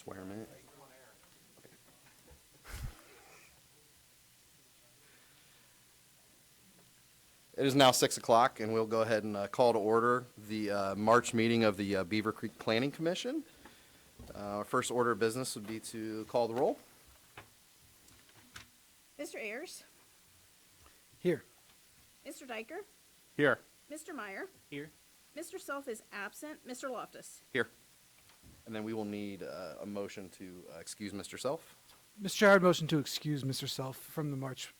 Swear a minute. It is now 6 o'clock, and we'll go ahead and call to order the March meeting of the Beavercreek Planning Commission. Our first order of business would be to call the roll. Mr. Ayers, Here. Mr. Diker, Here. Mr. Meyer, Here. Mr. Self is absent, Mr. Loftus. Here. And then we will need a motion to excuse Mr. Self. Mr. Chair, I'd motion to excuse Mr. Self from the March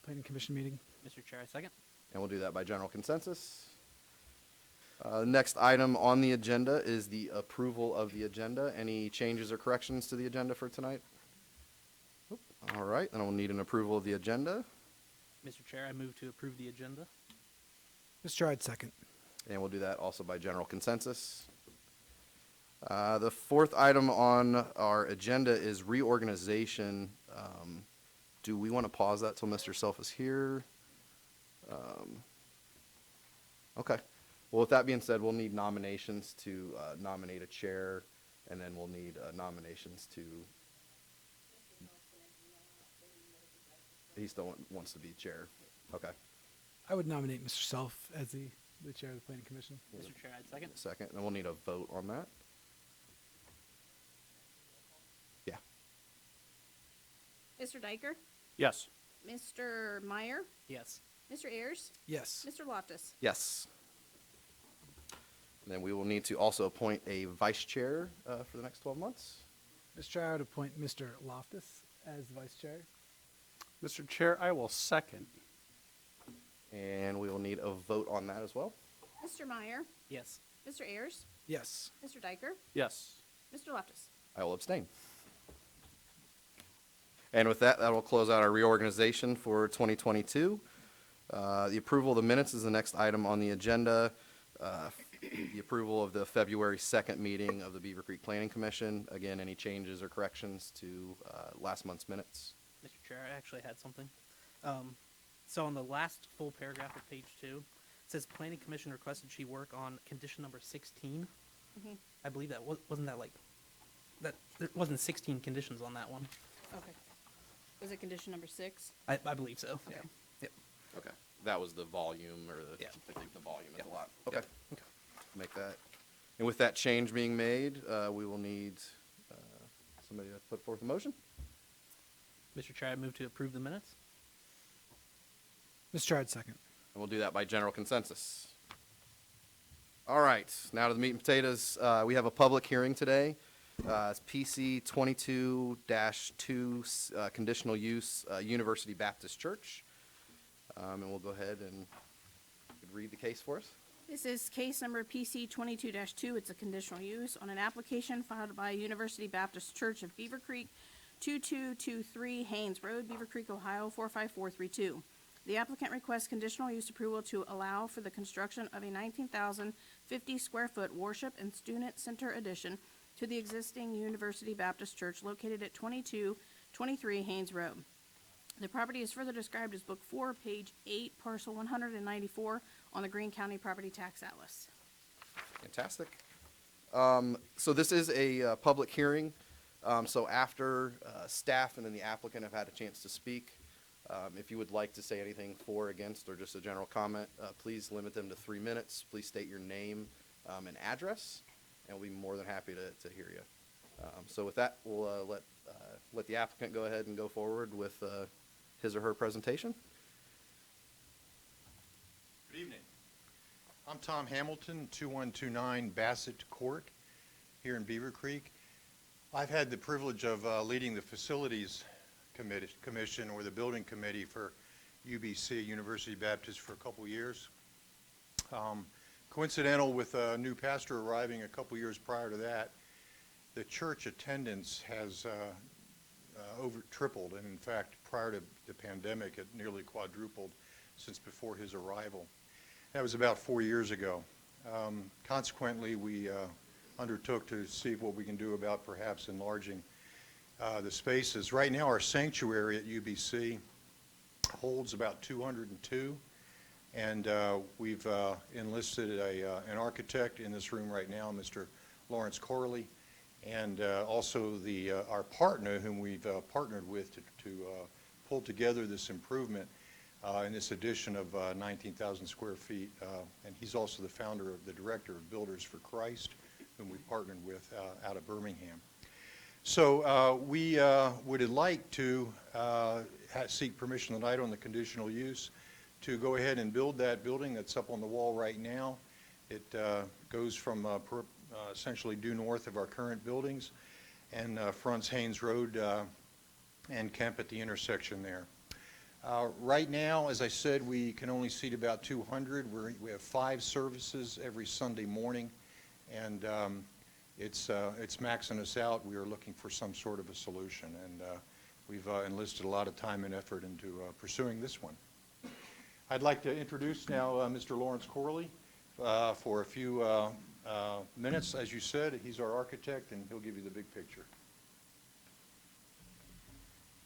Planning Commission meeting. Mr. Chair, I second. And we'll do that by general consensus. Next item on the agenda is the approval of the agenda. Any changes or corrections to the agenda for tonight? Nope. All right, then we'll need an approval of the agenda. Mr. Chair, I move to approve the agenda. Mr. Chair, I'd second. And we'll do that also by general consensus. The fourth item on our agenda is reorganization. Do we want to pause that till Mr. Self is here? Okay. Well, with that being said, we'll need nominations to nominate a chair, and then we'll need nominations to... He still wants to be chair. Okay. I would nominate Mr. Self as the chair of the Planning Commission. Mr. Chair, I'd second. Second, and we'll need a vote on that. Yeah. Mr. Diker, Yes. Mr. Meyer, Yes. Mr. Ayers, Yes. Mr. Loftus. Yes. And then we will need to also appoint a vice chair for the next 12 months. Mr. Chair, I would appoint Mr. Loftus as vice chair. Mr. Chair, I will second. And we will need a vote on that as well. Mr. Meyer, Yes. Mr. Ayers, Yes. Mr. Diker, Yes. Mr. Loftus. I will abstain. And with that, that will close out our reorganization for 2022. The approval of the minutes is the next item on the agenda. The approval of the February 2nd meeting of the Beavercreek Planning Commission. Again, any changes or corrections to last month's minutes? Mr. Chair, I actually had something. So on the last full paragraph of page 2, it says Planning Commission requested she work on condition number 16. Mhm. I believe that wasn't that like that. There wasn't 16 conditions on that one. Okay. Was it condition number 6? I believe so. Okay. Yeah. Yep. Okay. That was the volume or the, Yeah. I think the volume is Yep. a lot. Yep. Okay. Make that. And with that change being made, we will need somebody to put forth a motion. Mr. Chair, I move to approve the minutes. Mr. Chair, I'd second. And we'll do that by general consensus. All right, now to the meat and potatoes. We have a public hearing today. It's PC 22-2, conditional use, University Baptist Church. And we'll go ahead and read the case for us. This is case number PC 22-2. It's a conditional use on an application filed by University Baptist Church of Beavercreek, 2223 Haynes Road, Beavercreek, Ohio, 45432. The applicant requests conditional use approval to allow for the construction of a 19,050 square foot worship and student center addition to the existing University Baptist Church located at 2223 Haynes Road. The property is further described as Book 4, page 8, parcel 194 on the Greene County Property Tax Atlas. Fantastic. So this is a public hearing. So after staff and then the applicant have had a chance to speak, if you would like to say anything for, against, or just a general comment, please limit them to 3 minutes. Please state your name and address, and we'll be more than happy to hear you. So with that, we'll let the applicant go ahead and go forward with his or her presentation. Good evening. I'm Tom Hamilton, 2129 Bassett Court here in Beavercreek. I've had the privilege of leading the Facilities Commission or the Building Committee for UBC, University Baptist, for a couple years. Coincidental with a new pastor arriving a couple years prior to that, the church attendance has over tripled, and in fact, prior to the pandemic, it nearly quadrupled since before his arrival. That was about 4 years ago. Consequently, we undertook to see what we can do about perhaps enlarging the spaces. Right now, our sanctuary at UBC holds about 202, and we've enlisted an architect in this room right now, Mr. Lawrence Corley, and also our partner whom we've partnered with to pull together this improvement in this addition of 19,000 square feet. And he's also the founder of the director of Builders for Christ, whom we partnered with out of Birmingham. So we would like to seek permission tonight on the conditional use to go ahead and build that building that's up on the wall right now. It goes from essentially due north of our current buildings and fronts Haynes Road and Kemp at the intersection there. Right now, as I said, we can only seat about 200. We have 5 services every Sunday morning, and it's maxing us out. We are looking for some sort of a solution, and we've enlisted a lot of time and effort into pursuing this one. I'd like to introduce now Mr. Lawrence Corley for a few minutes. As you said, he's our architect, and he'll give you the big picture.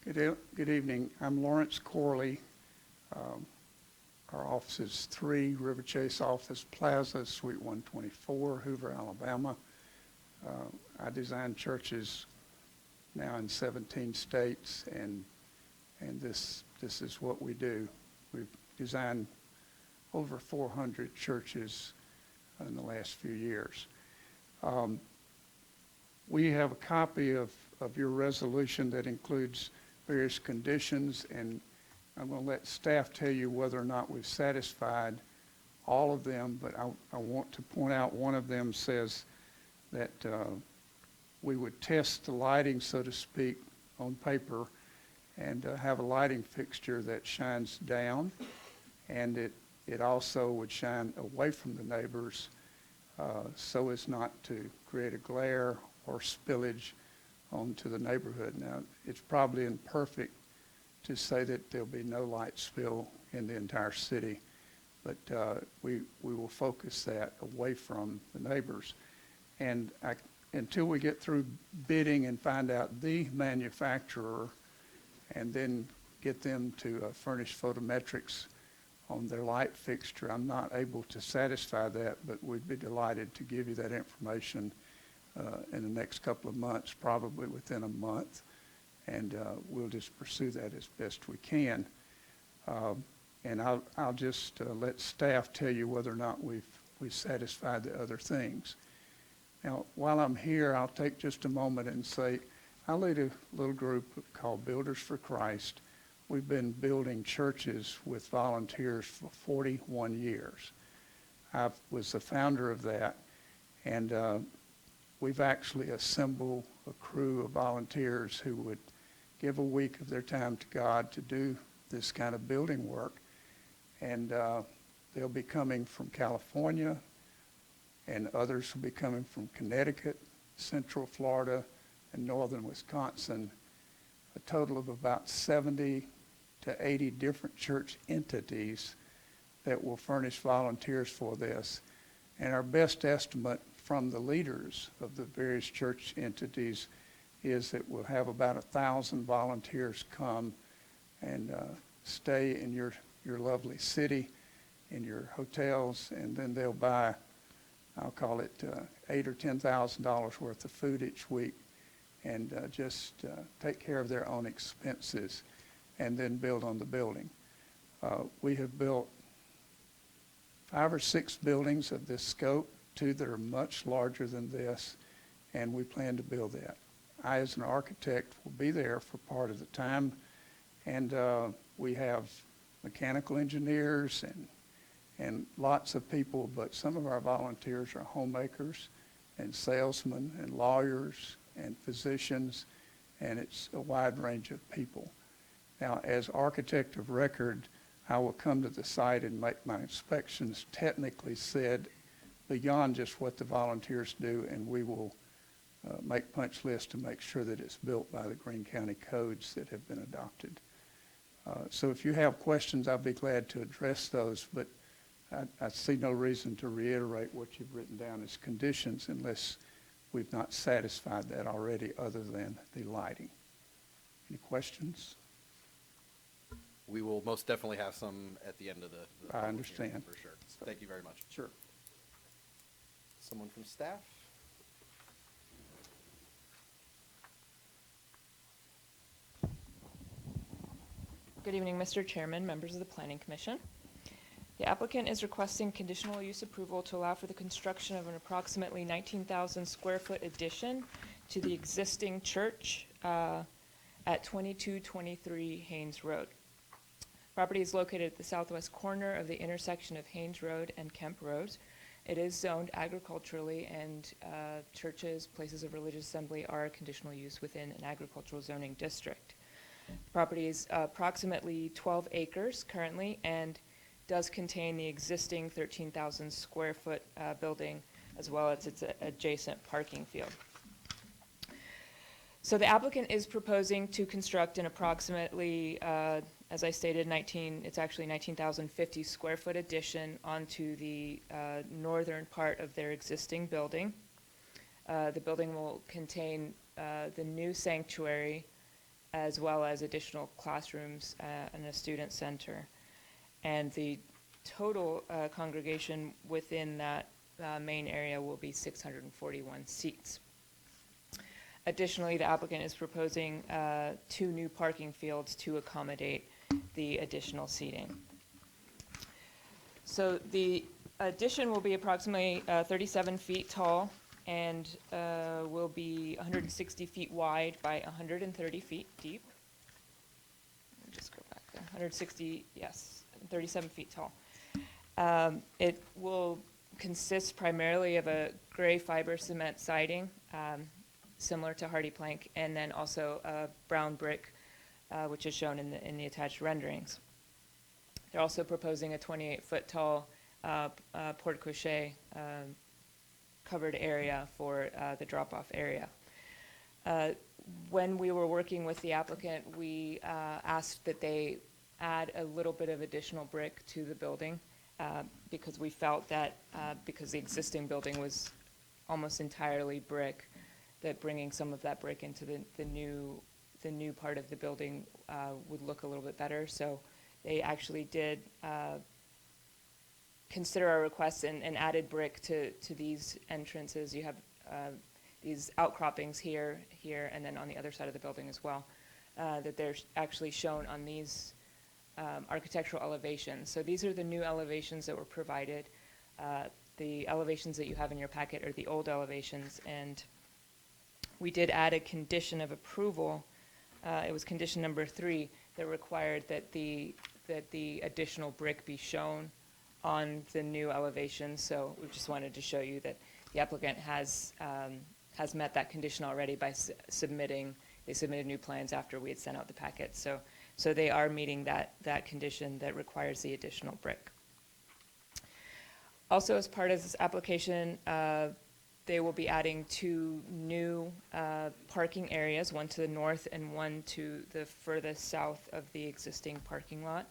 Good evening. I'm Lawrence Corley. Our office is 3 River Chase Office Plaza, Suite 124, Hoover, Alabama. I design churches now in 17 states, and this is what we do. We've designed over 400 churches in the last few years. We have a copy of your resolution that includes various conditions, and I'm going to let staff tell you whether or not we've satisfied all of them, but I want to point out one of them says that we would test the lighting, so to speak, on paper and have a lighting fixture that shines down, and it also would shine away from the neighbors so as not to create a glare or spillage onto the neighborhood. Now, it's probably imperfect to say that there'll be no light spill in the entire city, but we will focus that away from the neighbors. And until we get through bidding and find out the manufacturer and then get them to furnish photometrics on their light fixture, I'm not able to satisfy that, but we'd be delighted to give you that information in the next couple of months, probably within a month, and we'll just pursue that as best we can. And I'll just let staff tell you whether or not we've satisfied the other things. Now, while I'm here, I'll take just a moment and say, I lead a little group called Builders for Christ. We've been building churches with volunteers for 41 years. I was the founder of that, and we've actually assembled a crew of volunteers who would give a week of their time to God to do this kind of building work. And they'll be coming from California, and others will be coming from Connecticut, Central Florida, and northern Wisconsin. A total of about 70 to 80 different church entities that will furnish volunteers for this. And our best estimate from the leaders of the various church entities is that we'll have about 1,000 volunteers come and stay in your lovely city, in your hotels, and then they'll buy, I'll call it $8,000 or $10,000 worth of food each week, and just take care of their own expenses and then build on the building. We have built 5 or 6 buildings of this scope, 2 that are much larger than this, and we plan to build that. I, as an architect, will be there for part of the time, and we have mechanical engineers and lots of people, but some of our volunteers are homemakers and salesmen and lawyers and physicians, and it's a wide range of people. Now, as architect of record, I will come to the site and make my inspections technically said beyond just what the volunteers do, and we will make punch lists to make sure that it's built by the Greene County codes that have been adopted. So if you have questions, I'll be glad to address those, but I see no reason to reiterate what you've written down as conditions unless we've not satisfied that already other than the lighting. Any questions? We will most definitely have some at the end of the I public understand. hearing, for sure. Thank you very much. Sure. Someone from staff? Good evening, Mr. Chairman, members of the Planning Commission. The applicant is requesting conditional use approval to allow for the construction of an approximately 19,000 square foot addition to the existing church at 2223 Haynes Road. Property is located at the southwest corner of the intersection of Haynes Road and Kemp Road. It is zoned agriculturally, and churches, places of religious assembly are conditional use within an agricultural zoning district. The property is approximately 12 acres currently and does contain the existing 13,000 square foot building as well as its adjacent parking field. So the applicant is proposing to construct an approximately, as I stated, it's actually 19,050 square foot addition onto the northern part of their existing building. The building will contain the new sanctuary as well as additional classrooms and a student center. And the total congregation within that main area will be 641 seats. Additionally, the applicant is proposing 2 new parking fields to accommodate the additional seating. So the addition will be approximately 37 feet tall and will be 160 feet wide by 130 feet deep. Let me just go back there. 160, yes, 37 feet tall. It will consist primarily of a gray fiber cement siding, similar to hardy plank, and then also a brown brick, which is shown in the attached renderings. They're also proposing a 28-foot tall porte-cochere covered area for the drop-off area. When we were working with the applicant, we asked that they add a little bit of additional brick to the building because we felt that because the existing building was almost entirely brick, that bringing some of that brick into the new part of the building would look a little bit better. So they actually did consider our requests and added brick to these entrances. You have these outcroppings here, and then on the other side of the building as well, that they're actually shown on these architectural elevations. So these are the new elevations that were provided. The elevations that you have in your packet are the old elevations, and we did add a condition of approval. It was condition number 3 that required that the additional brick be shown on the new elevation. So we just wanted to show you that the applicant has met that condition already by submitted new plans after we had sent out the packet. So they are meeting that condition that requires the additional brick. Also, as part of this application, they will be adding 2 new parking areas, one to the north and one to the furthest south of the existing parking lot.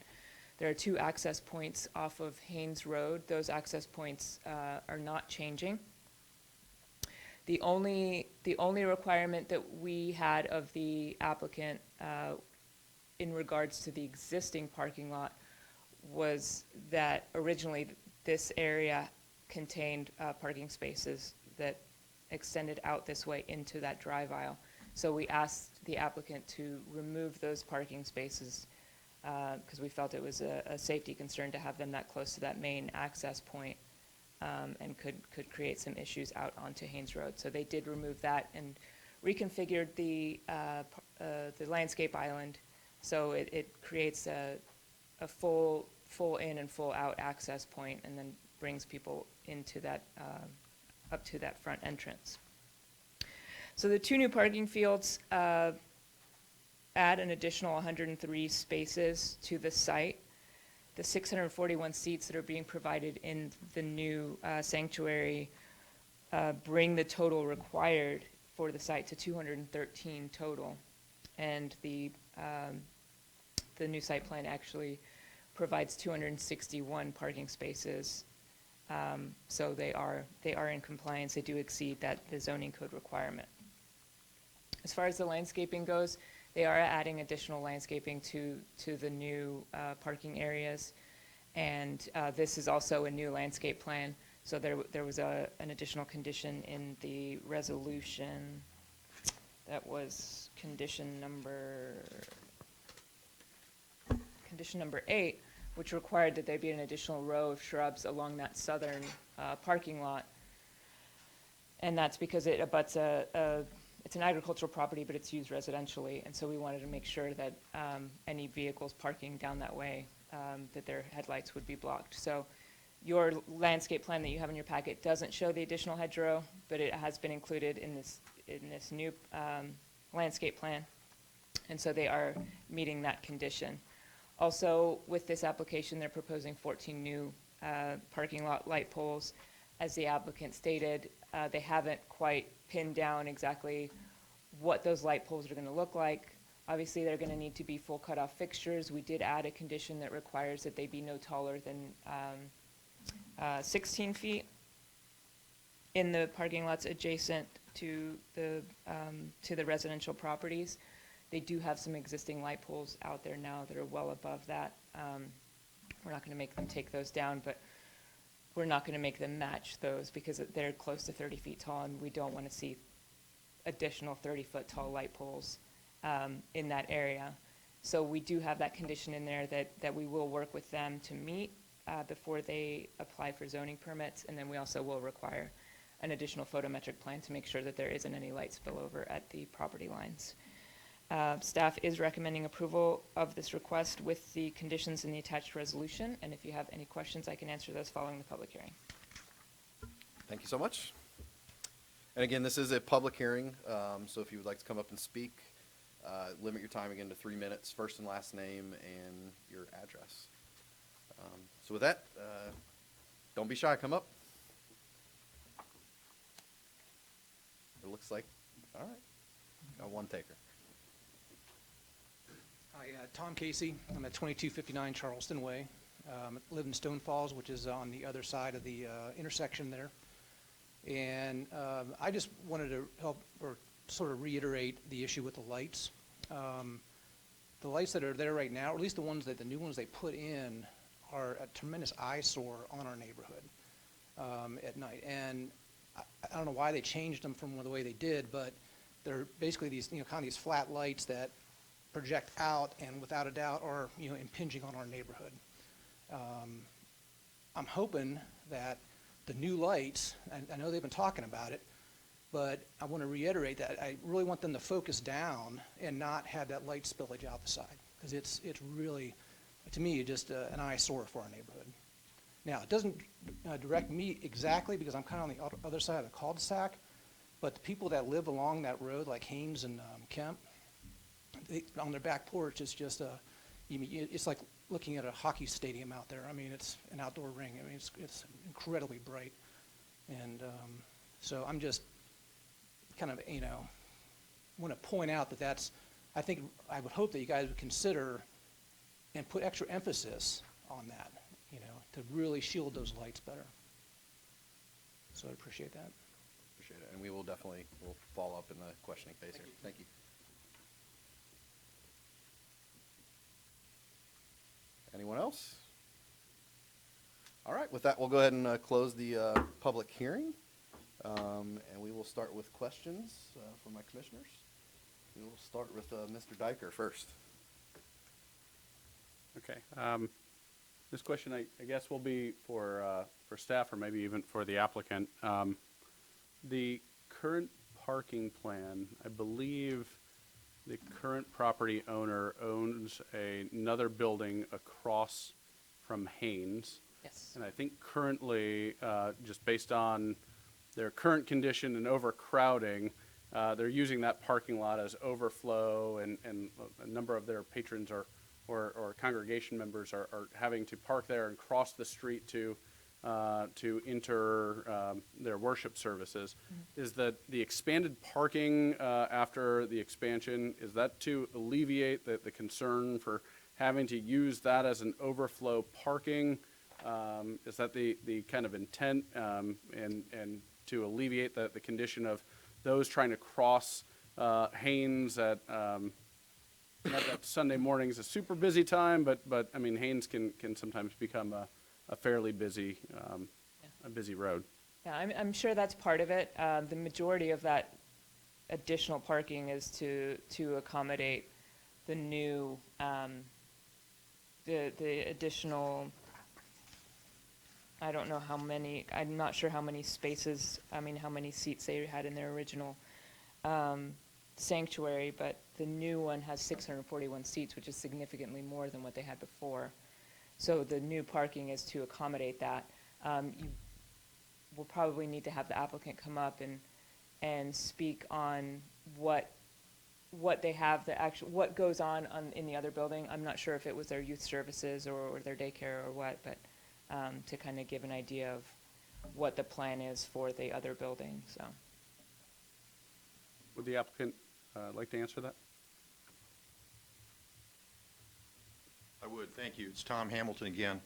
There are 2 access points off of Haynes Road. Those access points are not changing. The only requirement that we had of the applicant in regards to the existing parking lot was that originally this area contained parking spaces that extended out this way into that drive aisle. So we asked the applicant to remove those parking spaces because we felt it was a safety concern to have them that close to that main access point and could create some issues out onto Haynes Road. So they did remove that and reconfigured the landscape island so it creates a full in and full out access point and then brings people into that up to that front entrance. So the 2 new parking fields add an additional 103 spaces to the site. The 641 seats that are being provided in the new sanctuary bring the total required for the site to 213 total. And the new site plan actually provides 261 parking spaces. So they are in compliance. They do exceed the zoning code requirement. As far as the landscaping goes, they are adding additional landscaping to the new parking areas, and this is also a new landscape plan. So there was an additional condition in the resolution. That was condition number condition number 8, which required that there be an additional row of shrubs along that southern parking lot. And that's because it abuts it's an agricultural property, but it's used residentially, and so we wanted to make sure that any vehicles parking down that way, that their headlights would be blocked. So your landscape plan that you have in your packet doesn't show the additional hedgerow, but it has been included in this new landscape plan, and so they are meeting that condition. Also, with this application, they're proposing 14 new parking lot light poles. As the applicant stated, they haven't quite pinned down exactly what those light poles are going to look like. Obviously, they're going to need to be full cutoff fixtures. We did add a condition that requires that they be no taller than 16 feet in the parking lots adjacent to the residential properties. They do have some existing light poles out there now that are well above that. We're not going to make them take those down, but we're not going to make them match those because they're close to 30 feet tall, and we don't want to see additional 30-foot tall light poles in that area. So we do have that condition in there that we will work with them to meet before they apply for zoning permits, and then we also will require an additional photometric plan to make sure that there isn't any light spillover at the property lines. Staff is recommending approval of this request with the conditions in the attached resolution, and if you have any questions, I can answer those following the public hearing. Thank you so much. And again, this is a public hearing, so if you would like to come up and speak, limit your time again to 3 minutes, first and last name, and your address. So with that, don't be shy, come up. It looks like, all right, got one taker. Hi, Tom Casey. I'm at 2259 Charleston Way. I live in Stone Falls, which is on the other side of the intersection there. And I just wanted to help or sort of reiterate the issue with the lights. The lights that are there right now, or at least the new ones they put in, are a tremendous eyesore on our neighborhood at night. And I don't know why they changed them from the way they did, but they're basically these, kind of these flat lights that project out and without a doubt are, impinging on our neighborhood. I'm hoping that the new lights, I know they've been talking about it, but I want to reiterate that I really want them to focus down and not have that light spillage out the side, because it's really, to me, just an eyesore for our neighborhood. Now, it doesn't direct me exactly because I'm kind of on the other side of the cul-de-sac, but the people that live along that road, like Haynes and Kemp, on their back porch, it's just it's like looking at a hockey stadium out there. I mean, it's an outdoor ring. I mean, it's incredibly bright. And so I'm just kind of, want to point out that I would hope that you guys would consider and put extra emphasis on that, to really shield those lights better. So I appreciate that. Appreciate it, and we'll follow up in the questioning phase here. Thank you. Anyone else? All right, with that, we'll go ahead and close the public hearing, and we will start with questions from my commissioners. We will start with Mr. Diker first. Okay. This question, I guess, will be for staff or maybe even for the applicant. The current parking plan, I believe the current property owner owns another building across from Haynes. Yes. And I think currently, just based on their current condition and overcrowding, they're using that parking lot as overflow, and a number of their patrons or congregation members are having to park there and cross the street to enter their worship services. Mm-hmm. Is that the expanded parking after the expansion, is that to alleviate the concern for having to use that as an overflow parking? Is that the kind of intent, and to alleviate the condition of those trying to cross Haynes at not that Sunday morning is a super busy time, but I mean, Haynes can sometimes become a fairly busy a busy road. Yeah, I'm sure that's part of it. The majority of that additional parking is to accommodate the new the additional, I don't know how many, I'm not sure how many spaces, I mean, how many seats they had in their original sanctuary, but the new one has 641 seats, which is significantly more than what they had before. So the new parking is to accommodate that. You will probably need to have the applicant come up and speak on what they have, what goes on in the other building. I'm not sure if it was their youth services or their daycare or what, but to kind of give an idea of what the plan is for the other building, so. Would the applicant like to answer that? I would, thank you. It's Tom Hamilton again.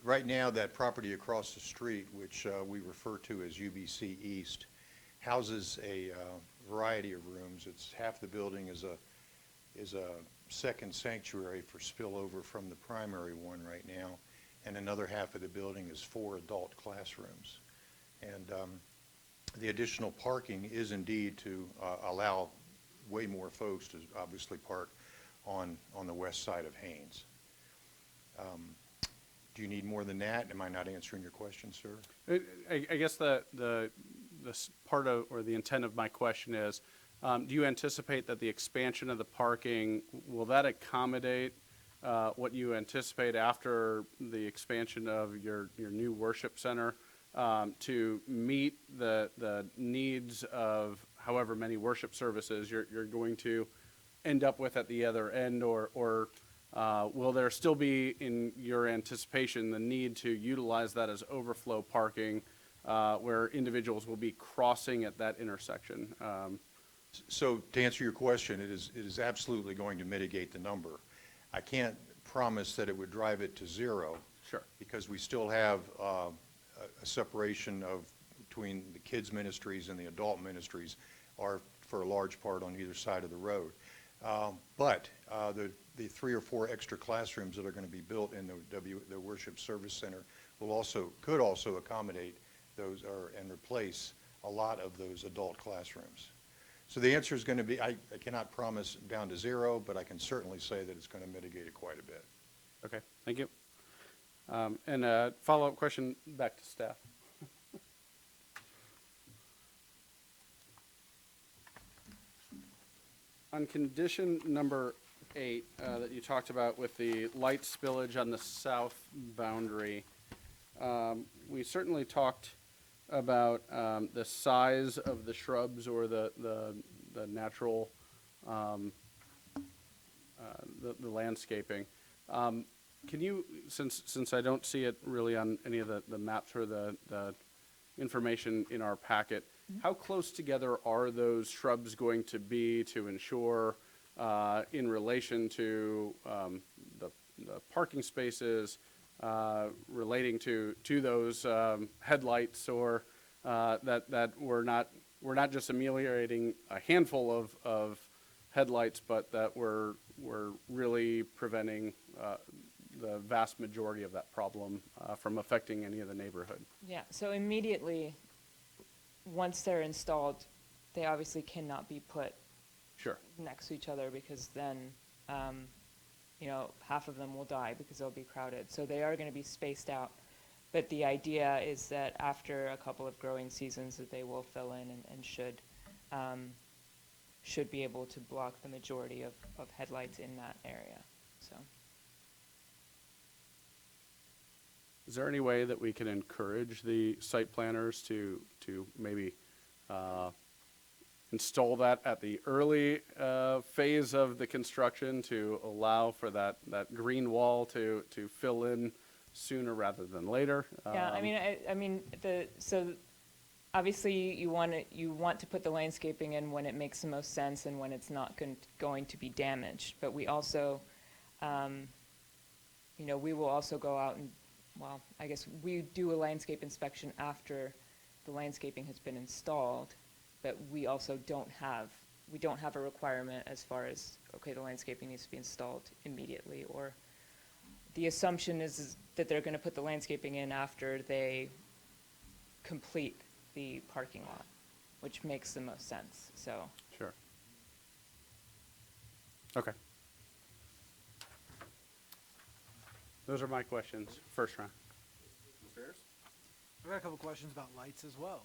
Right now, that property across the street, which we refer to as UBC East, houses a variety of rooms. It's half the building is a second sanctuary for spillover from the primary one right now, and another half of the building is 4 adult classrooms. And the additional parking is indeed to allow way more folks to obviously park on the west side of Haynes. Do you need more than that? Am I not answering your question, sir? I guess the part of, or the intent of my question is, do you anticipate that the expansion of the parking, will that accommodate what you anticipate after the expansion of your new worship center to meet the needs of however many worship services you're going to end up with at the other end, or will there still be, in your anticipation, the need to utilize that as overflow parking where individuals will be crossing at that intersection? So to answer your question, it is absolutely going to mitigate the number. I can't promise that it would drive it to zero. Sure. Because we still have a separation between the kids ministries and the adult ministries are for a large part on either side of the road. But the 3 or 4 extra classrooms that are going to be built in the worship service center could also accommodate those and replace a lot of those adult classrooms. So the answer is going to be, I cannot promise down to zero, but I can certainly say that it's going to mitigate it quite a bit. Okay, thank you. And a follow-up question back to staff. On condition number 8 that you talked about with the light spillage on the south boundary, we certainly talked about the size of the shrubs or the natural the landscaping. Can you, since I don't see it really on any of the maps or the information in our packet, how close together are those shrubs going to be to ensure in relation to the parking spaces relating to those headlights, or that we're not just ameliorating a handful of headlights, but that we're really preventing the vast majority of that problem from affecting any of the neighborhood? Yeah, so immediately, once they're installed, they obviously cannot be put Sure. next to each other, because then, half of them will die because they'll be crowded. So they are going to be spaced out. But the idea is that after a couple of growing seasons, that they will fill in and should be able to block the majority of headlights in that area. So. Is there any way that we can encourage the site planners to maybe install that at the early phase of the construction to allow for that green wall to fill in sooner rather than later? Yeah, so obviously you want to put the landscaping in when it makes the most sense and when it's not going to be damaged. But we also, we will also go out and, well, I guess we do a landscape inspection after the landscaping has been installed, but we also don't have a requirement as far as, okay, the landscaping needs to be installed immediately, or the assumption is that they're going to put the landscaping in after they complete the parking lot, which makes the most sense, so. Sure. Okay. Those are my questions, first round. Mr. Ayers? I've got a couple questions about lights as well.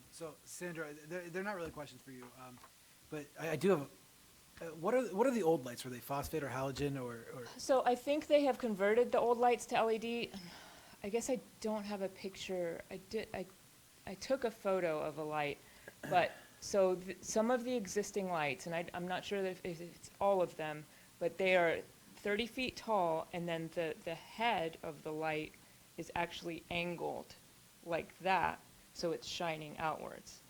So Sandra, they're not really questions for you, but I do have, what are the old lights? Were they phosphate or halogen or? So I think they have converted the old lights to LED. I guess I don't have a picture. I took a photo of a light, but so some of the existing lights, and I'm not sure that if it's all of them, but they are 30 feet tall, and then the head of the light is actually angled like that, so it's shining outwards.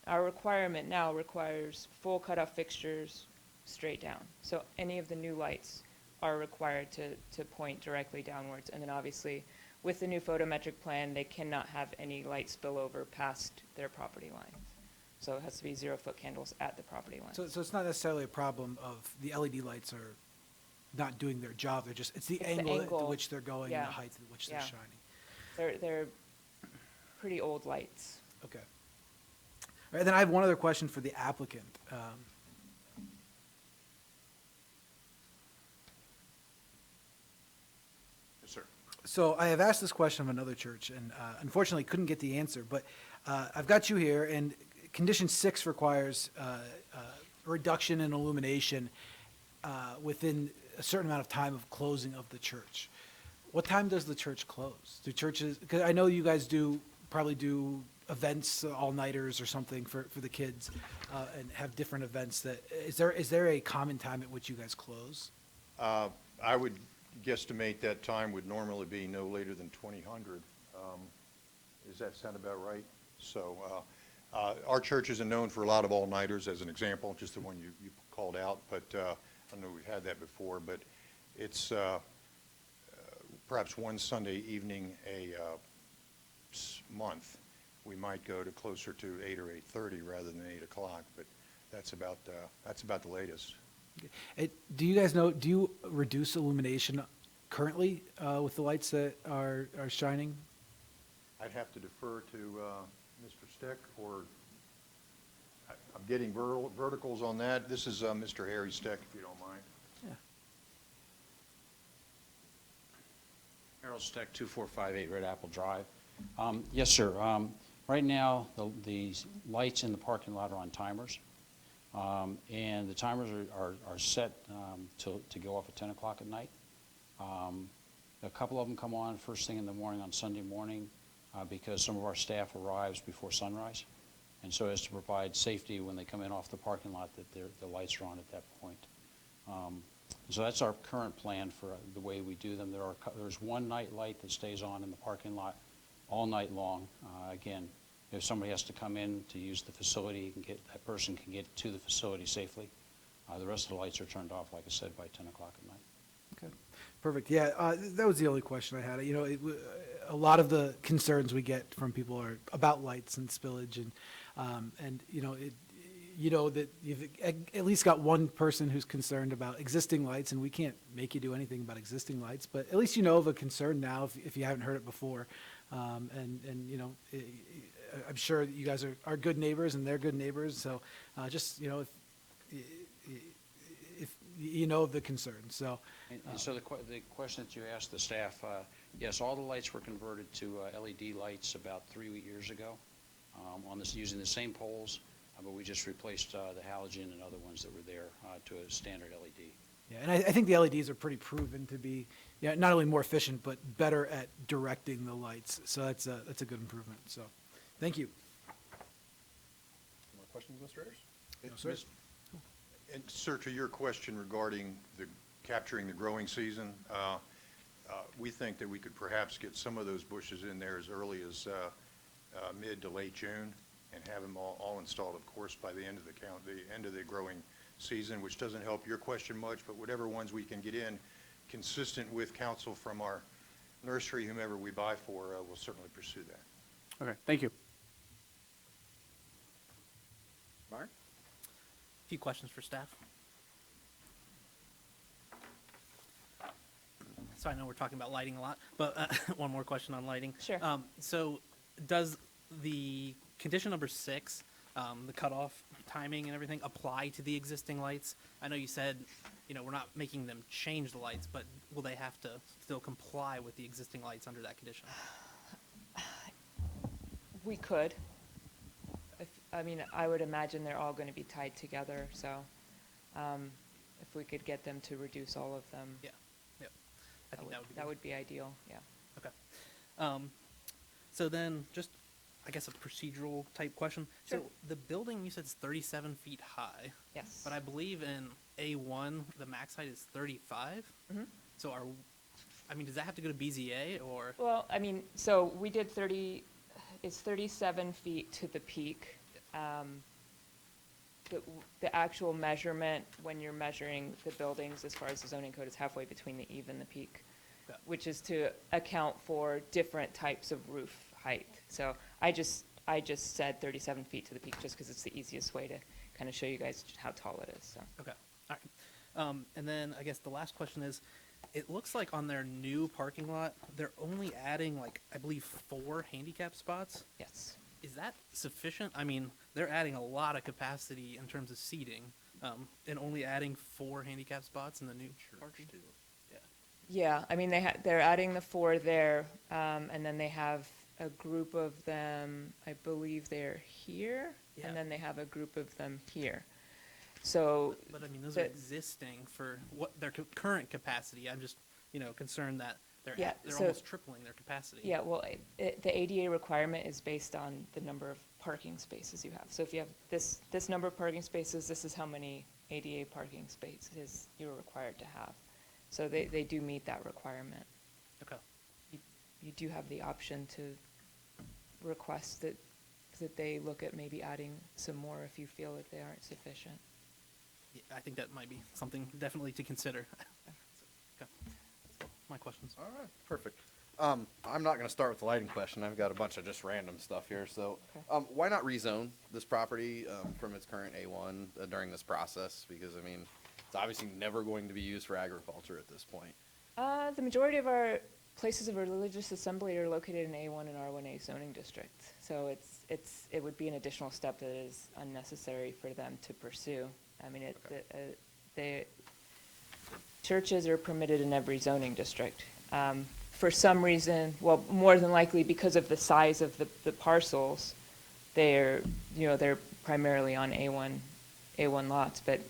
Our requirement now requires full cutoff fixtures straight down. So any of the new lights are required to point directly downwards. And then obviously, with the new photometric plan, they cannot have any light spillover past their property lines. So it has to be 0-foot candles at the property line. So it's not necessarily a problem of the LED lights are not doing their job. It's the It's the angle at angle, which they're going and yeah, the height at which they're yeah. shining. They're pretty old lights. Okay. All right, then I have one other question for the applicant. Yes, sir. So I have asked this question of another church, and unfortunately couldn't get the answer. But I've got you here, and condition 6 requires a reduction in illumination within a certain amount of time of closing of the church. What time does the church close? Do churches? Because I know you guys probably do events, all-nighters or something for the kids, and have different events. Is there a common time at which you guys close? I would guesstimate that time would normally be no later than 2000. Does that sound about right? So our church isn't known for a lot of all-nighters, as an example, just the one you called out, but I know we've had that before, but it's perhaps one Sunday evening a month, we might go to closer to 8 or 8:30 rather than 8 o'clock, but that's about the latest. Do you guys know, do you reduce illumination currently with the lights that are shining? I'd have to defer to Mr. Steck, or I'm getting verticals on that. This is Mr. Harry Steck, if you don't mind. Yeah. Harold Steck, 2458 Red Apple Drive. Yes, sir. Right now, the lights in the parking lot are on timers, and the timers are set to go off at 10 o'clock at night. A couple of them come on first thing in the morning on Sunday morning because some of our staff arrives before sunrise, and so as to provide safety when they come in off the parking lot that the lights are on at that point. So that's our current plan for the way we do them. There's one night light that stays on in the parking lot all night long. Again, if somebody has to come in to use the facility, that person can get to the facility safely. The rest of the lights are turned off, like I said, by 10 o'clock at night. Okay, perfect. Yeah, that was the only question I had. You know, a lot of the concerns we get from people are about lights and spillage, and you know that you've at least got one person who's concerned about existing lights, and we can't make you do anything about existing lights, but at least you know of a concern now if you haven't heard it before. And you know, I'm sure you guys are good neighbors and they're good neighbors. So just, you know, if you know of the concern. So And so the question that you asked the staff, yes, all the lights were converted to LED lights about 3 years ago using the same poles, but we just replaced the halogen and other ones that were there to a standard LED. yeah, and I think the LEDs are pretty proven to be, yeah, not only more efficient but better at directing the lights. So that's a good improvement. So, thank you. More questions, Mr. Ayers? No, sir. And sir, to your question regarding capturing the growing season, we think that we could perhaps get some of those bushes in there as early as mid to late June and have them all installed, of course, by the end of the end of the growing season, which doesn't help your question much, but whatever ones we can get in consistent with counsel from our nursery, whomever we buy for, we'll certainly pursue that. Okay, thank you. Myron? A few questions for staff. So I know we're talking about lighting a lot, but one more question on lighting. Sure. So does the condition number 6, the cutoff timing and everything, apply to the existing lights? I know you said you know, we're not making them change the lights, but will they have to still comply with the existing lights under that condition? We could. I mean, I would imagine they're all going to be tied together, so if we could get them to reduce all of them, Yeah, yep. I think that would be that good. would be ideal, yeah. Okay. So then, just, I guess, a procedural type question. Sure. So the building, you said, is 37 feet high, Yes. but I believe in A1, the max height is 35? Mhm. So I mean, does that have to go to BZA, or? Well, I mean, so we did it's 37 feet to the peak. The actual measurement, when you're measuring the buildings, as far as the zoning code, is halfway between the eve and the peak, Okay. which is to account for different types of roof height. So I just said 37 feet to the peak, just because it's the easiest way to kind of show you guys how tall it is, so. Okay, all right. And then I guess the last question is, it looks like on their new parking lot, they're only adding, like, I believe 4 handicap spots. Yes. Is that sufficient? I mean, they're adding a lot of capacity in terms of seating, and only adding 4 handicap spots in the new parking. Yeah. Yeah, I mean, they're adding the 4 there, and then they have a group of them, I believe they're here, Yeah. and then they have a group of them here. So, But I mean, those are But- existing for what their current capacity. I'm just, you know, concerned that they're Yeah, they're so- almost tripling their capacity. yeah, well, the ADA requirement is based on the number of parking spaces you have. So if you have this number of parking spaces, this is how many ADA parking spaces you're required to have. So they do meet that requirement. Okay. You do have the option to request that they look at maybe adding some more if you feel that they aren't sufficient. Yeah, I think that might be something definitely to consider. Okay. That's all my questions. All right, perfect. I'm not going to start with the lighting question. I've got a bunch of just random stuff here. So, Okay. why not rezone this property from its current A1 during this process? Because I mean, it's obviously never going to be used for agriculture at this point. The majority of our places of religious assembly are located in A1 and R1A zoning district. So it would be an additional step that is unnecessary for them to pursue. I mean, the churches are permitted in every zoning district. For some reason, well, more than likely because of the size of the parcels, they're primarily on A1 lots, but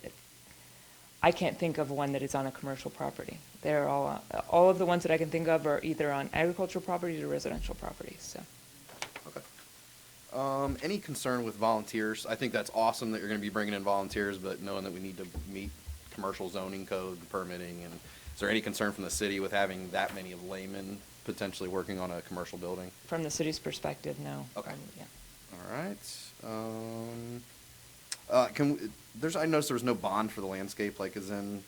I can't think of one that is on a commercial property. They're all of the ones that I can think of are either on agricultural properties or residential properties, so. Okay. Any concern with volunteers? I think that's awesome that you're going to be bringing in volunteers, but knowing that we need to meet commercial zoning code permitting, and is there any concern from the city with having that many of laymen potentially working on a commercial building? From the city's perspective, no. Okay. Yeah. All right. I noticed there was no bond for the landscape, like is in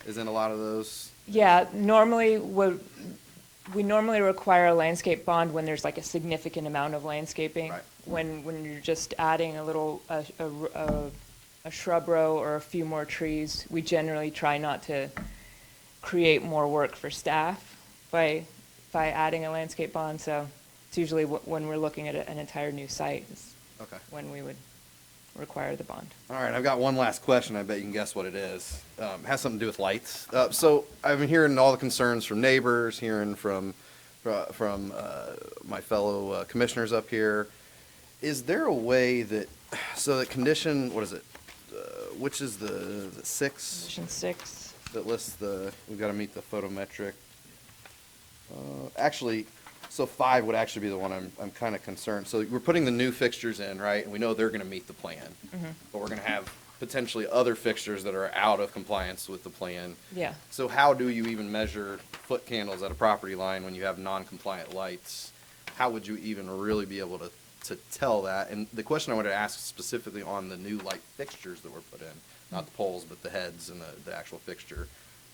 a lot of those. Yeah, normally, we normally require a landscape bond when there's like a significant amount of landscaping. Right. When you're just adding a shrub row or a few more trees, we generally try not to create more work for staff by adding a landscape bond. So it's usually when we're looking at an entire new site is Okay. when we would require the bond. All right, I've got one last question. I bet you can guess what it is. Has something to do with lights. So I've been hearing all the concerns from neighbors, hearing from my fellow commissioners up here. Is there a way that, so the condition, what is it? Which is the 6 Condition 6. that lists we've got to meet the photometric. Actually, so 5 would actually be the one I'm kind of concerned. So we're putting the new fixtures in, right? And we know they're going to meet the plan. But we're going to have potentially other fixtures that are out of compliance with the plan. Yeah. So how do you even measure foot candles at a property line when you have non-compliant lights? How would you even really be able to tell that? And the question I wanted to ask specifically on the new light fixtures that were put in, not the poles, but the heads and the actual fixture.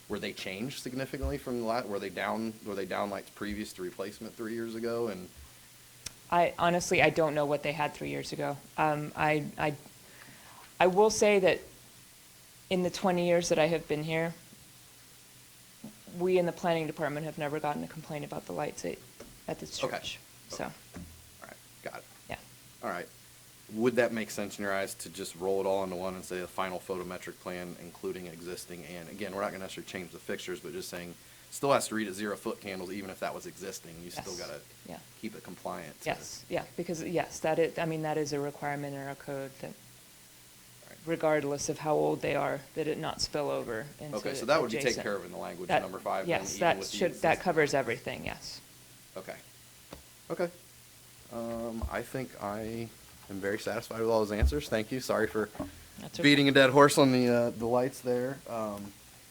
Were they changed significantly from the last? Were they down lights previous to replacement 3 years ago? And I honestly don't know what they had 3 years ago. I will say that in the 20 years that I have been here, we in the planning department have never gotten a complaint about the lights at this Okay. church. So, all right, got it. yeah. All right. would that make sense in your eyes to just roll it all into one and say the final photometric plan, including existing? And again, we're not gonna necessarily change the fixtures, but just saying, still has to read at 0-foot candles, even if that was existing, you still Yes. gotta Yeah. keep it compliant. to- Yes, yeah, because, yes, that is, I mean, that is a requirement in our code that regardless of how old they are, that it not spill over into Okay, so that would be taken adjacent. care of in the language That- number 5, then, Yes, even that with the should, that existing- covers everything, yes. Okay. Okay. I think I am very satisfied with all those answers. Thank you. Sorry for That's okay. beating a dead horse on the lights there.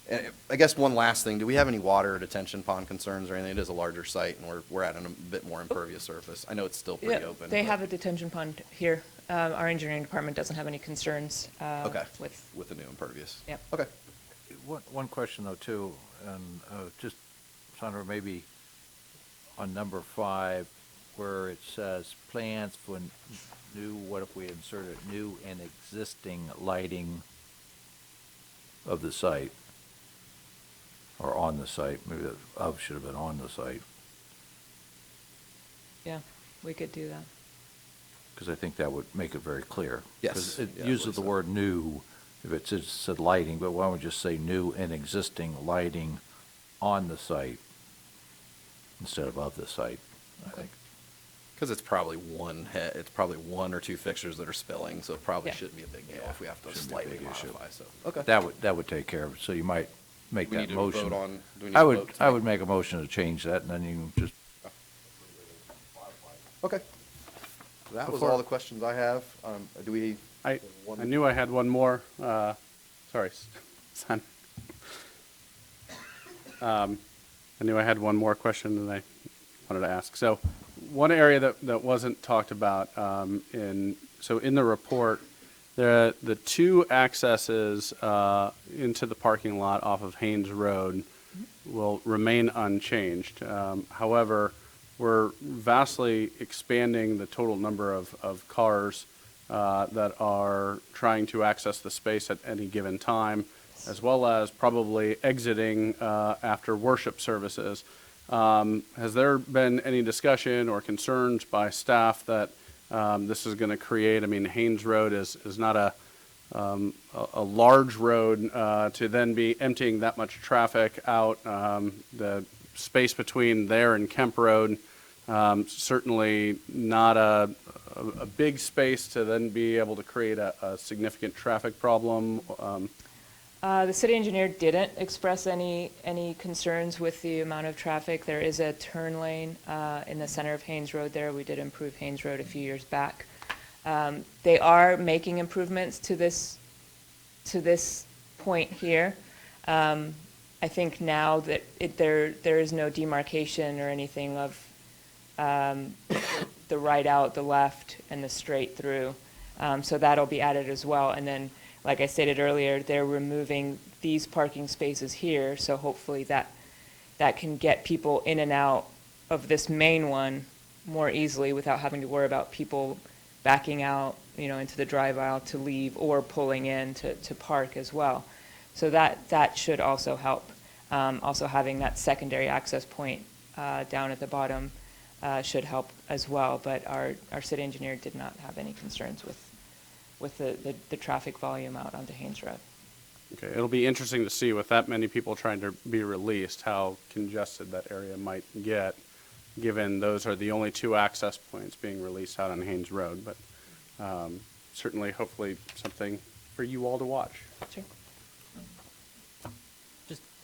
And I guess one last thing, do we have any water detention pond concerns or anything? It is a larger site and we're at a bit more impervious surface. I know it's still pretty Yeah, open. they but have a detention pond here. Our engineering department doesn't have any concerns Okay. with, with the new impervious. yep. Okay. One question though too, and just, Sandra, maybe on number 5, where it says plans for new, what if we inserted new and existing lighting of the site? Or on the site, maybe that of should have been on the site, Yeah, we could do that. because I think that would make it very clear. Yes, 'Cause it yeah, I uses believe the so. word new, if it just said lighting, but why don't we just say new and existing lighting on the site instead of the site, I think. Because it's probably it's probably 1 or 2 fixtures that are spilling, so it probably Yeah. shouldn't be a big deal if we have to Shouldn't be a slightly big issue. modify, so, okay. That would take care of it, so you might make We that need to motion. vote on, do we need I to would, vote to I make- would make a motion to change that, and then you just, Okay. That was Before- all the questions I have. Do we? I one- knew I had one more, sorry, son. I knew I had one more question that I wanted to ask. So one area that wasn't talked about, so in the report, the 2 accesses into the parking lot off of Haynes Road will remain unchanged. However, we're vastly expanding the total number of cars that are trying to access the space at any given time, as well as probably exiting after worship services. Has there been any discussion or concerns by staff that this is going to create? I mean, Haynes Road is not a large road to then be emptying that much traffic out. The space between there and Kemp Road, certainly not a big space to then be able to create a significant traffic problem. The city engineer didn't express any concerns with the amount of traffic. There is a turn lane in the center of Haynes Road there. We did improve Haynes Road a few years back. They are making improvements to this point here. I think now that there is no demarcation or anything of the right out, the left, and the straight through. So that'll be added as well. And then, like I stated earlier, they're removing these parking spaces here, so hopefully that can get people in and out of this main one more easily without having to worry about people backing out, into the drive aisle to leave or pulling in to park as well. So that should also help. Also having that secondary access point down at the bottom should help as well. But our city engineer did not have any concerns with the traffic volume out onto Haynes Road. Okay, it'll be interesting to see with that many people trying to be released, how congested that area might get, given those are the only 2 access points being released out on Haynes Road. But certainly, hopefully, something for you all to watch. Sure.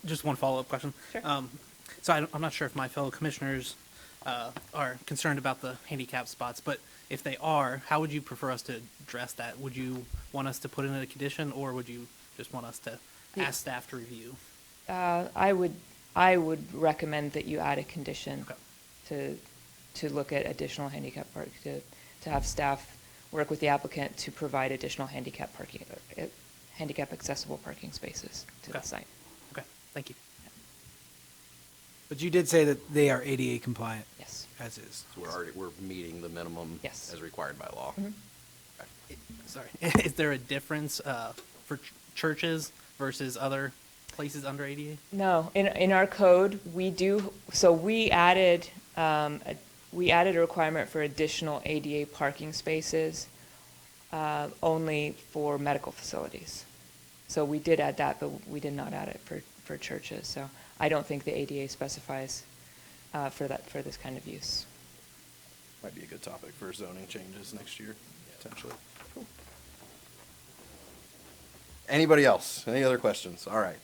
Just one follow-up question. Sure. So I'm not sure if my fellow commissioners are concerned about the handicap spots, but if they are, how would you prefer us to address that? Would you want us to put in a condition, or would you just want us to ask staff to review? I would recommend that you add a condition Okay. to look at additional handicap park, to have staff work with the applicant to provide additional handicap parking, handicap accessible parking spaces to the Okay. site. Okay, thank you. But you did say that they are ADA compliant Yes. as is. So we're meeting the minimum Yes. as required by law. Sorry. Is there a difference for churches versus other places under ADA? No, in our code, we added a requirement for additional ADA parking spaces only for medical facilities. So we did add that, but we did not add it for churches. So I don't think the ADA specifies for this kind of use. Might be a good topic for zoning changes next year, potentially. Anybody else? Any other questions? All right.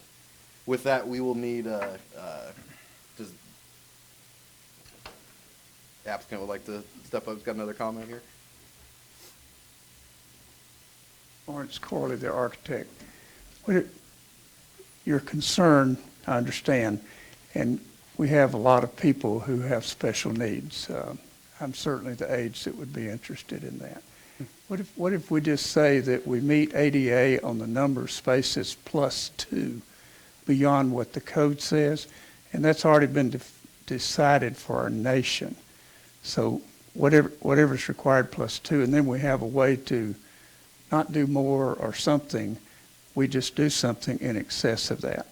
With that, we will need, does the applicant would like to step up? He's got another comment here. Lawrence Corley, the architect. Your concern, I understand, and we have a lot of people who have special needs. I'm certainly the age that would be interested in that. What if we just say that we meet ADA on the number of spaces +2 beyond what the code says? And that's already been decided for our nation. So whatever's required +2, and then we have a way to not do more or something, we just do something in excess of that.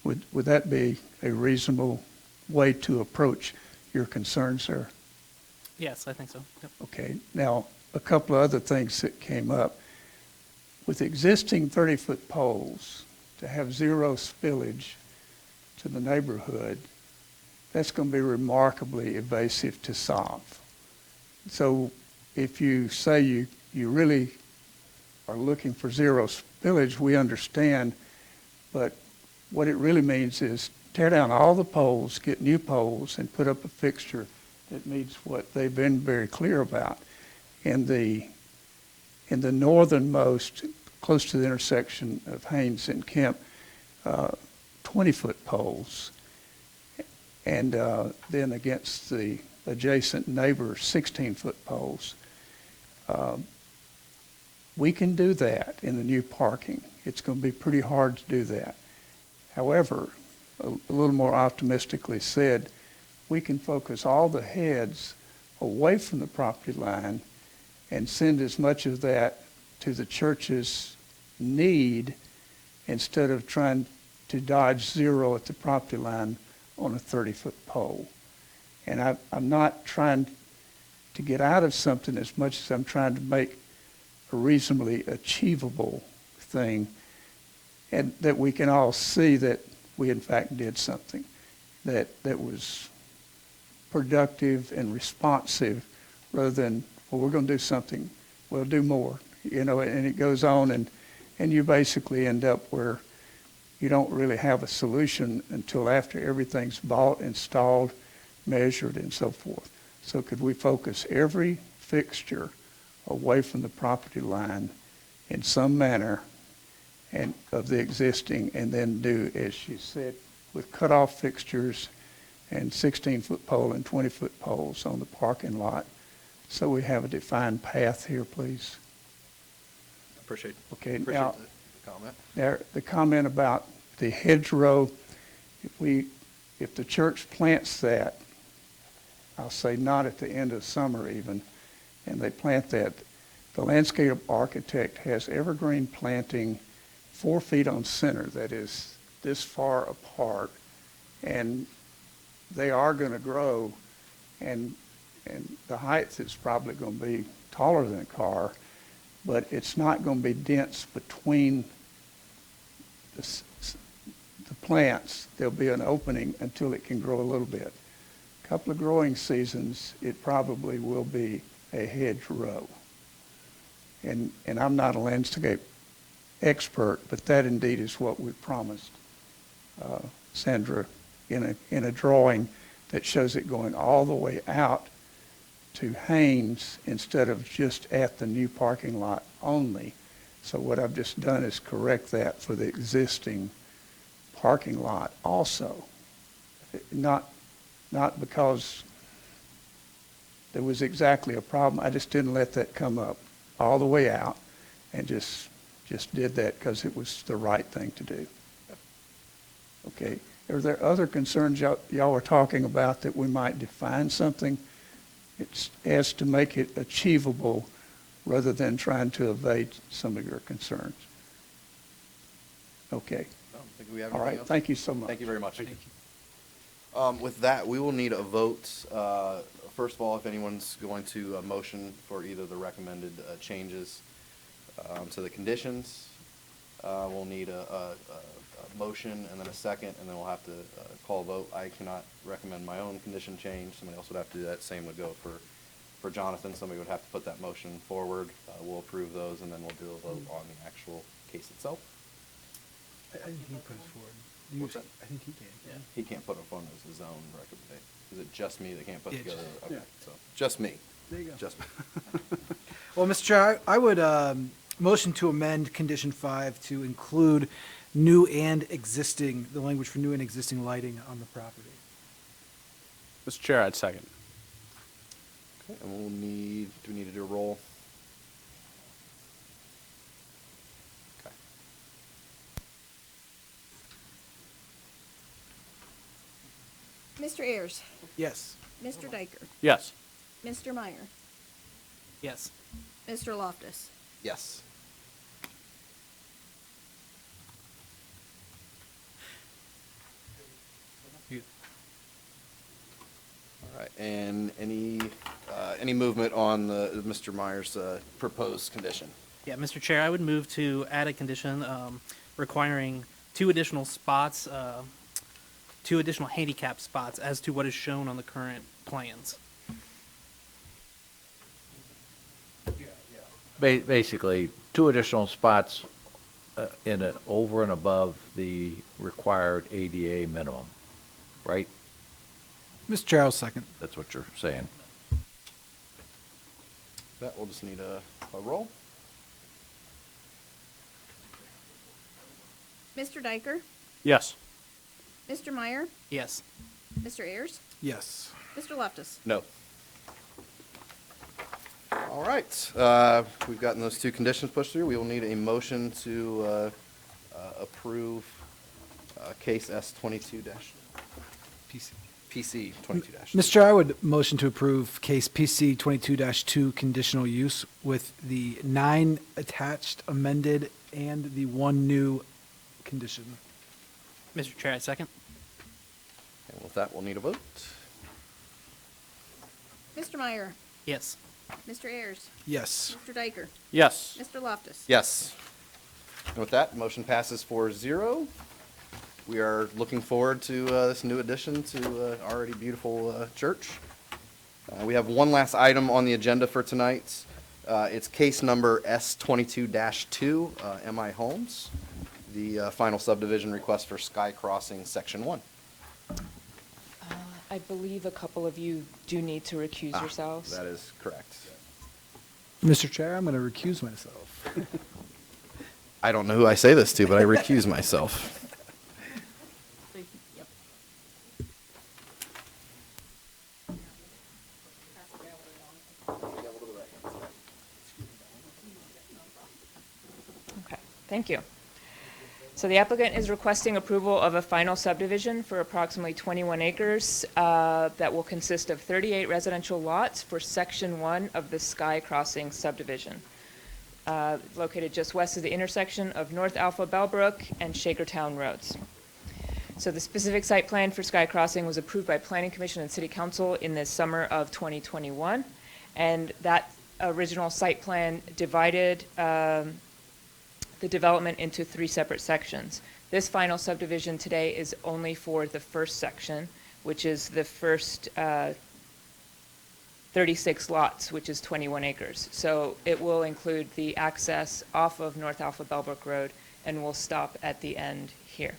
Would that be a reasonable way to approach your concern, sir? Yes, I think so. Yep. Okay. Now, a couple of other things that came up. With existing 30-foot poles, to have zero spillage to the neighborhood, that's going to be remarkably evasive to solve. So if you say you really are looking for zero spillage, we understand, but what it really means is tear down all the poles, get new poles, and put up a fixture that meets what they've been very clear about. In the northernmost, close to the intersection of Haynes and Kemp, 20-foot poles, and then against the adjacent neighbor, 16-foot poles. We can do that in the new parking. It's going to be pretty hard to do that. However, a little more optimistically said, we can focus all the heads away from the property line and send as much of that to the church's need instead of trying to dodge zero at the property line on a 30-foot pole. And I'm not trying to get out of something as much as I'm trying to make a reasonably achievable thing, and that we can all see that we in fact did something that was productive and responsive, rather than, well, we're going to do something, we'll do more, and it goes on, and you basically end up where you don't really have a solution until after everything's bought, installed, measured, and so forth. So could we focus every fixture away from the property line in some manner and of the existing, and then do, as you said, with cutoff fixtures and 16-foot pole and 20-foot poles on the parking lot, so we have a defined path here, please? Appreciate Okay, now, the comment. there, the comment about the hedgerow, if the church plants that, I'll say not at the end of summer even, and they plant that, the landscape architect has evergreen planting 4 feet on center, that is this far apart, and they are going to grow, and the height is probably going to be taller than a car, but it's not going to be dense between the plants. There'll be an opening until it can grow a little bit. A couple of growing seasons, it probably will be a hedgerow. And I'm not a landscape expert, but that indeed is what we promised Sandra in a drawing that shows it going all the way out to Haynes instead of just at the new parking lot only. So what I've just done is correct that for the existing parking lot also. Not because there was exactly a problem. I just didn't let that come up all the way out, and just did that because it was the right thing to do. Okay. Are there other concerns y'all were talking about that we might define something as to make it achievable rather than trying to evade some of your concerns? Okay. I don't think we have All anything right. else. Thank you so much. Thank you very much. With that, we will need a vote first of all, if anyone's going to motion for either the recommended changes to the conditions, we'll need a motion and then a second, and then we'll have to call a vote. I cannot recommend my own condition change. Somebody else would have to do that. Same would go for Jonathan. Somebody would have to put that motion forward. We'll approve those, and then we'll do a vote on the actual case itself. I think he put it forward. What's that? I think he can. Yeah. He can't put it on as his own recommendation. Is it just me that can't put Yeah, together? just- Okay, so just me. There you go. Just me. Well, Mr. Chair, I would motion to amend condition 5 to include new and existing, the language for new and existing lighting on the property. Mr. Chair, I'd second. Okay, and do we need to do a roll? Okay. Mr. Ayers, Yes. Mr. Diker, Yes. Mr. Meyer, Yes. Mr. Loftus. Yes. All right, and any movement on Mr. Meyer's proposed condition? Yeah, Mr. Chair, I would move to add a condition requiring two additional spots, two additional handicap spots as to what is shown on the current plans. Basically, two additional spots over and above the required ADA minimum, right? Mr. Chair, I'll second. That's what you're saying. That we'll just need a roll. Mr. Diker, Yes. Mr. Meyer, Yes. Mr. Ayers, Yes. Mr. Loftus. No. All right, we've gotten those two conditions pushed through. We will need a motion to approve case S22- PC 22-. Mr. Chair, I would motion to approve case PC 22-2 conditional use with the 9 attached, amended, and the 1 new condition. Mr. Chair, I second. And with that, we'll need a vote. Mr. Meyer, Yes. Mr. Ayers, Yes. Mr. Diker, Yes. Mr. Loftus. Yes. And with that, motion passes 4-0. We are looking forward to this new addition to already beautiful church. We have one last item on the agenda for tonight. It's case number S22-2, MI Homes, the final subdivision request for Sky Crossing Section 1. I believe a couple of you do need to recuse yourselves. That is correct. Mr. Chair, I'm going to recuse myself. I don't know who I say this to, but I recuse myself. Yep. Okay, thank you. So the applicant is requesting approval of a final subdivision for approximately 21 acres that will consist of 38 residential lots for Section 1 of the Sky Crossing subdivision, located just west of the intersection of North Alpha Bellbrook and Shakertown Roads. So the specific site plan for Sky Crossing was approved by Planning Commission and City Council in the summer of 2021, and that original site plan divided the development into 3 separate sections. This final subdivision today is only for the first section, which is the first 36 lots, which is 21 acres. So it will include the access off of North Alpha Bellbrook Road and will stop at the end here.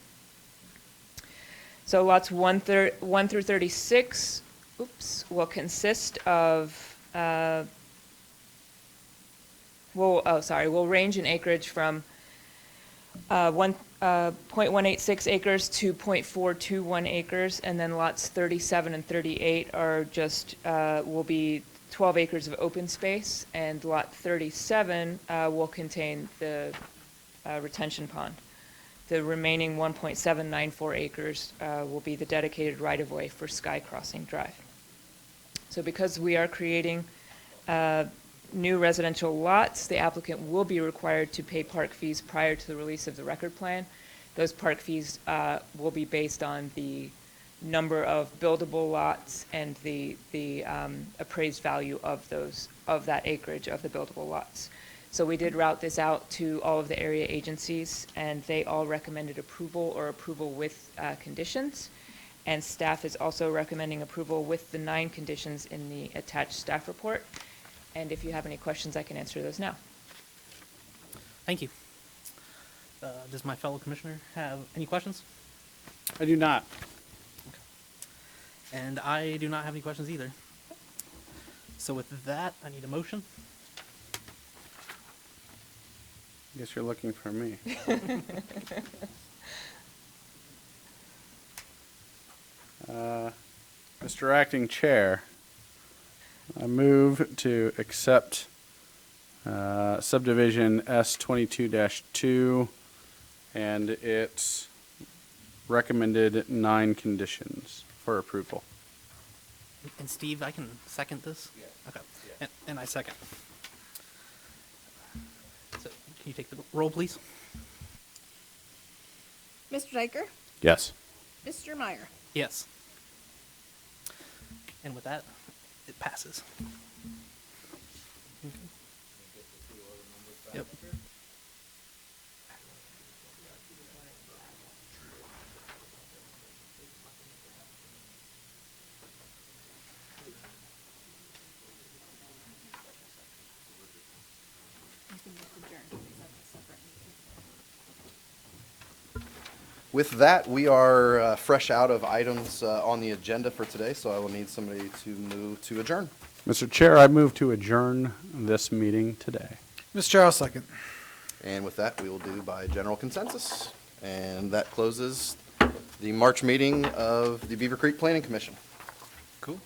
So lots 1 through 36, will consist of, will range in acreage from 0.186 acres to 0.421 acres, and then lots 37 and 38 are just, will be 12 acres of open space, and lot 37 will contain the retention pond. The remaining 1.794 acres will be the dedicated right-of-way for Sky Crossing Drive. So because we are creating new residential lots, the applicant will be required to pay park fees prior to the release of the record plan. Those park fees will be based on the number of buildable lots and the appraised value of that acreage of the buildable lots. So we did route this out to all of the area agencies, and they all recommended approval or approval with conditions. And staff is also recommending approval with the 9 conditions in the attached staff report. And if you have any questions, I can answer those now. Thank you. Does my fellow commissioner have any questions? I do not. And I do not have any questions either. So with that, I need a motion. I guess you're looking for me. Mr. Acting Chair, I move to accept subdivision S22-2 and its recommended 9 conditions for approval. And Steve, I can second this? Yeah. Okay. And I second. So can you take the roll, please? Mr. Diker? Yes. Mr. Meyer? Yes. And with that, it passes. Yep. With that, we are fresh out of items on the agenda for today, so I will need somebody to move to adjourn. Mr. Chair, I move to adjourn this meeting today. Mr. Chair, I'll second. And with that, we will do by general consensus. And that closes the March meeting of the Beaver Creek Planning Commission. Cool.